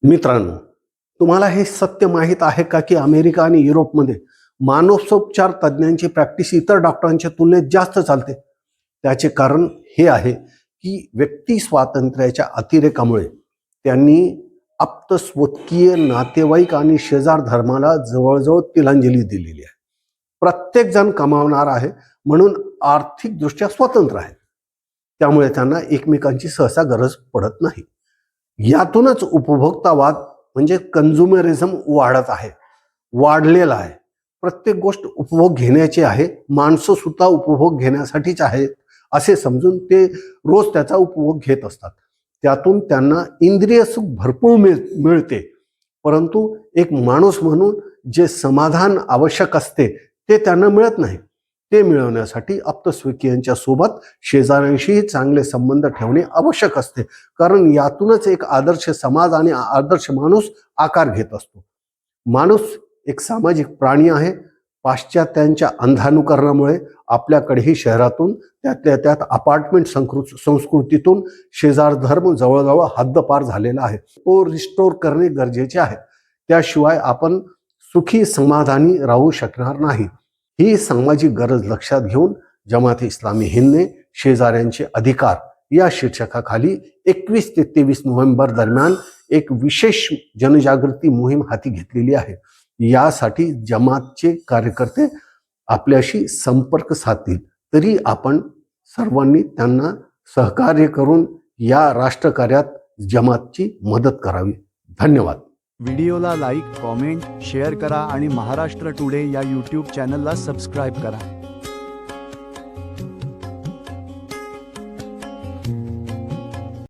मित्रांनो, तुम्हाला हे सत्य माहीत आहे का की अमेरिका आणि युरोपमध्ये मानसोपचार तज्ज्ञांची प्रॅक्टिस इतर डॉक्टरांच्या तुलनेत जास्त चालते? त्याचे कारण हे आहे की व्यक्ती स्वातंत्र्याच्या अतिरेकामुळे त्यांनी आप्तस्वकीय नातेवाईक आणि शेजार धर्माला जवळजवळ तिलांजली दिलेली आहे. प्रत्येक जण कमावणार आहे म्हणून आर्थिकदृष्ट्या स्वतंत्र आहे. त्यामुळे त्यांना एकमेकांची सहसा गरज पडत नाही. यातूनच उपभोक्तावाद म्हणजे कंझ्युमरिझम वाढलेला आहे. प्रत्येक गोष्ट उपभोग घेण्याची आहे, माणसं सुद्धा उपभोग घेण्यासाठीच आहेत असे समजून ते रोज त्याचा उपभोग घेत असतात. त्यातून त्यांना इंद्रिय सुख भरपूर मिळते, परंतु एक माणूस म्हणून जे समाधान आवश्यक असते ते त्यांना मिळत नाही. ते मिळवण्यासाठी आप्तस्वकीयांच्या सोबत शेजाऱ्यांशीही चांगले संबंध ठेवणे आवश्यक असते, कारण यातूनच एक आदर्श समाज आणि आदर्श माणूस आकार घेत असतो. माणूस एक सामाजिक प्राणी आहे. पाश्चात्यांच्या अंधानुकरणामुळे आपल्याकडेही शहरातून त्यातल्या त्यात अपार्टमेंट संस्कृतीतून शेजार धर्म जवळजवळ हद्दपार झालेला आहे. तो रिस्टोर करणे गरजेचे आहे. त्याशिवाय आपण सुखी समाधानी राहू शकणार नाही. ही सामाजिक गरज लक्षात घेऊन जमात इस्लामी हिंदने शेजाऱ्यांचे अधिकार या शीर्षकाखाली 21 ते 23 नोव्हेंबर दरम्यान एक विशेष जनजागृती मोहीम हाती घेतलेली आहे. यासाठी जमातचे कार्यकर्ते आपल्याशी संपर्क साधतील, तरी आपण सर्वांनी त्यांना सहकार्य करून या राष्ट्रकार्यात जमातची मदत करावी. धन्यवाद. व्हिडिओला लाईक, कॉमेंट, शेअर करा आणि महाराष्ट्र टुडे या यूट्यूब चॅनलला सबस्क्राईब करा.